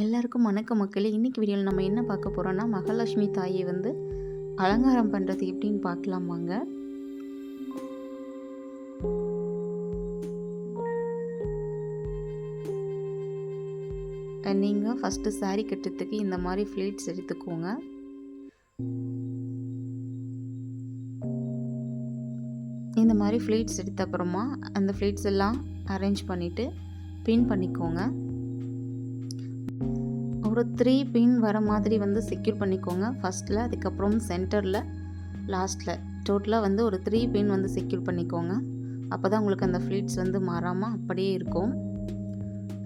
எல்லாருக்கும் வணக்கம் மக்களே. இன்னைக்கு வீடியோவில் நம்ம என்ன பார்க்க போகிறோம்னா, மகாலட்சுமி தாயை வந்து அலங்காரம் பண்ணுறது எப்படின்னு பார்க்கலாமாங்க. நீங்கள் ஃபஸ்ட்டு சாரீ கட்டுறதுக்கு இந்த மாதிரி ஃப்ளீட்ஸ் எடுத்துக்கோங்க. இந்த மாதிரி ஃப்ளீட்ஸ் எடுத்த அப்புறமா அந்த ஃப்ளீட்ஸ் எல்லாம் அரேஞ்ச் பண்ணிவிட்டு பின் பண்ணிக்கோங்க. ஒரு 3 பின் வர மாதிரி வந்து செக்யூர் பண்ணிக்கோங்க ஃபஸ்ட்டில், அதுக்கப்புறம் சென்டரில், லாஸ்ட்டில். டோட்டலாக வந்து ஒரு 3 பின் வந்து செக்யூர் பண்ணிக்கோங்க. அப்போ தான் உங்களுக்கு அந்த ஃப்ளீட்ஸ் வந்து மாறாமல் அப்படியே இருக்கும்.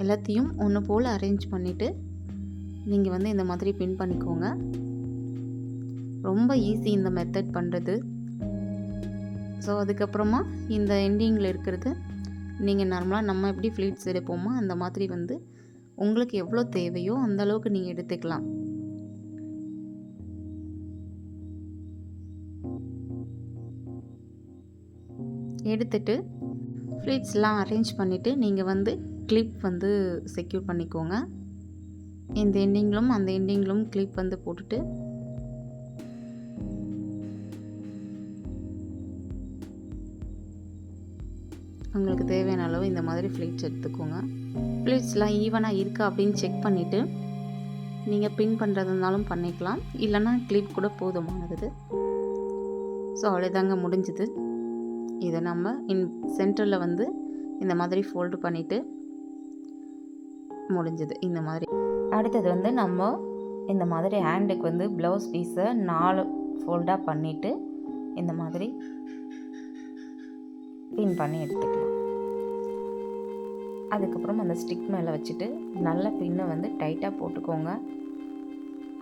எல்லாத்தையும் ஒன்று போல் அரேஞ்ச் பண்ணிவிட்டு நீங்கள் வந்து இந்த மாதிரி பின் பண்ணிக்கோங்க. ரொம்ப ஈஸி இந்த மெத்தட் பண்ணுறது. ஸோ அதுக்கப்புறமா இந்த எண்டிங்கில் இருக்கிறது நீங்கள் நார்மலாக நம்ம எப்படி ஃப்ளீட்ஸ் எடுப்போமோ அந்த மாதிரி வந்து உங்களுக்கு எவ்வளோ தேவையோ அந்த அளவுக்கு நீங்கள் எடுத்துக்கலாம். எடுத்துட்டு ஃப்ளீட்ஸ்லாம் அரேஞ்ச் பண்ணிவிட்டு நீங்கள் வந்து கிளிப் வந்து செக்யூர் பண்ணிக்கோங்க. இந்த எண்டிங்கிலும் அந்த எண்டிங்கிலும் கிளிப் வந்து போட்டுட்டு உங்களுக்கு தேவையான அளவு இந்த மாதிரி ஃப்ளீட்ஸ் எடுத்துக்கோங்க. ஃப்ளீட்ஸ்லாம் ஈவனாக இருக்கா அப்படின்னு செக் பண்ணிவிட்டு நீங்கள் பின் பண்ணுறதுனாலும் பண்ணிக்கலாம், இல்லைன்னா கிளிப் கூட போதுமானது. ஸோ அவ்வளோதாங்க, முடிஞ்சுது. இதை நம்ம சென்டரில் வந்து இந்த மாதிரி ஃபோல்டு பண்ணிவிட்டு முடிஞ்சுது இந்த மாதிரி. அடுத்தது வந்து நம்ம இந்த மாதிரி ஹேண்டுக்கு வந்து ப்ளவுஸ் பீஸை 4 ஃபோல்டாக பண்ணிவிட்டு இந்த மாதிரி பின் பண்ணி எடுத்துக்கலாம். அதுக்கப்புறம் அந்த ஸ்டிக் மேலே வச்சுட்டு நல்ல பின்னை வந்து டைட்டாக போட்டுக்கோங்க.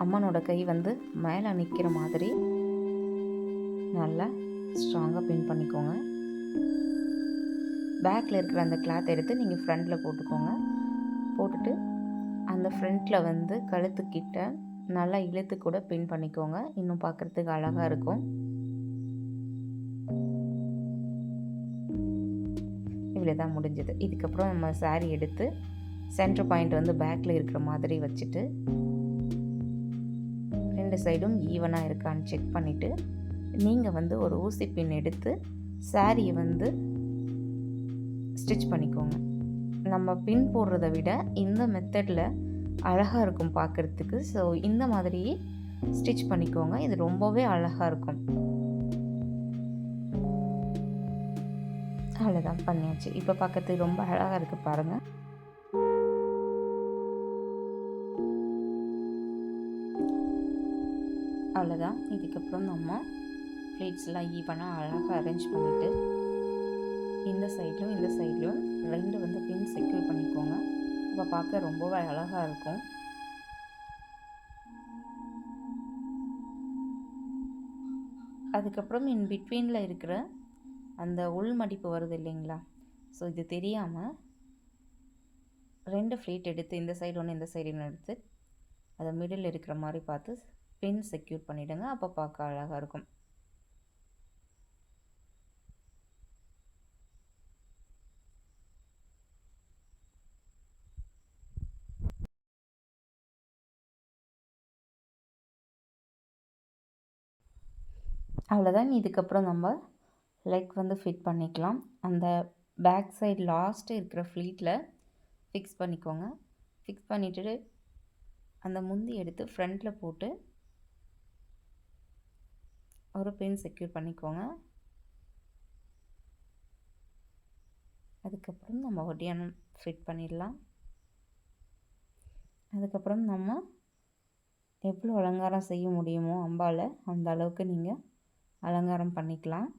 அம்மனோட கை வந்து மேலே நிற்கிற மாதிரி நல்லா ஸ்ட்ராங்காக பின் பண்ணிக்கோங்க. பேக்கில் இருக்கிற அந்த கிளாத் எடுத்து நீங்கள் ஃப்ரண்ட்டில் போட்டுக்கோங்க. போட்டுட்டு அந்த ஃப்ரண்ட்டில் வந்து கழுத்துக்கிட்ட நல்லா இழுத்து கூட பின் பண்ணிக்கோங்க. இன்னும் பார்க்குறதுக்கு அழகாக இருக்கும். இவ்வளோ தான் முடிஞ்சது. இதுக்கப்புறம் நம்ம சாரீ எடுத்து சென்டர் பாயிண்ட் வந்து பேக்கில் இருக்கிற மாதிரி வச்சுட்டு 2 சைடும் ஈவனாக இருக்கான்னு செக் பண்ணிவிட்டு நீங்கள் வந்து ஒரு ஊசி பின் எடுத்து சாரியை வந்து ஸ்டிச் பண்ணிக்கோங்க. நம்ம பின் போடுறத விட இந்த மெத்தடில் அழகாக இருக்கும் பார்க்குறதுக்கு. ஸோ இந்த மாதிரி ஸ்டிச் பண்ணிக்கோங்க. இது ரொம்பவே அழகாக இருக்கும். அவ்வளோதான், பண்ணியாச்சு. இப்போ பார்க்கறதுக்கு ரொம்ப அழகாக இருக்குது பாருங்கள். அவ்வளோதான். இதுக்கப்புறம் நம்ம ஃப்ளீட்ஸ்லாம் ஈவனாக அழகாக அரேஞ்ச் பண்ணிவிட்டு இந்த சைட்லையும் இந்த சைட்லையும் 2 வந்து பின் செக்யூர் பண்ணிக்கோங்க. இப்போ பார்க்க ரொம்பவே அழகாக இருக்கும். அதுக்கப்புறம் இன் பிட்வீனில் இருக்கிற அந்த உள் மடிப்பு வருது இல்லைங்களா, ஸோ இது தெரியாமல் 2 ஃப்ளீட் எடுத்து இந்த சைடு ஒன்று இந்த சைடு ஒன்று எடுத்து அதை மிடில் இருக்கிற மாதிரி பார்த்து பின் செக்யூர் பண்ணிவிடுங்க. அப்போ பார்க்க அழகாக இருக்கும். அவ்வளோதான். இதுக்கப்புறம் நம்ம லெக் வந்து ஃபிட் பண்ணிக்கலாம். அந்த பேக் சைடு லாஸ்ட்டு இருக்கிற ஃப்ளீட்டில் ஃபிக்ஸ் பண்ணிக்கோங்க. ஃபிக்ஸ் பண்ணிவிட்டு அந்த முந்தி எடுத்து ஃப்ரண்ட்டில் போட்டு ஒரு பின் செக்யூர் பண்ணிக்கோங்க. அதுக்கப்புறம் நம்ம ஒட்டியானம் ஃபிட் பண்ணிடலாம். அதுக்கப்புறம் நம்ம எவ்வளோ அலங்காரம் செய்ய முடியுமோ அம்பாவை அந்த அளவுக்கு நீங்கள் அலங்காரம் பண்ணிக்கலாம்.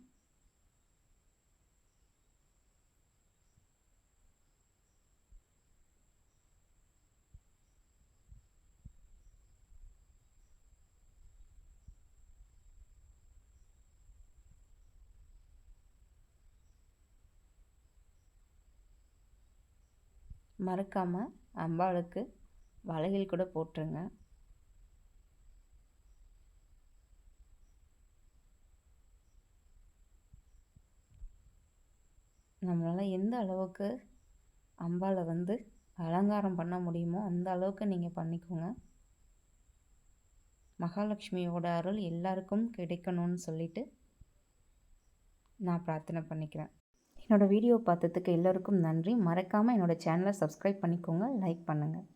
மறக்காமல் அம்பாளுக்கு வளையல் கூட போட்டுருங்க. நம்மளால் எந்த அளவுக்கு அம்பாளை வந்து அலங்காரம் பண்ண முடியுமோ அந்த அளவுக்கு நீங்கள் பண்ணிக்கோங்க. மகாலட்சுமியோட அருள் எல்லாருக்கும் கிடைக்கணும்னு சொல்லிட்டு நான் பிரார்த்தனை பண்ணிக்கிறேன். என்னோடய வீடியோ பார்த்ததுக்கு எல்லோருக்கும் நன்றி. மறக்காமல் என்னோடய சேனலை சப்ஸ்கிரைப் பண்ணிக்கோங்க, லைக் பண்ணுங்கள்.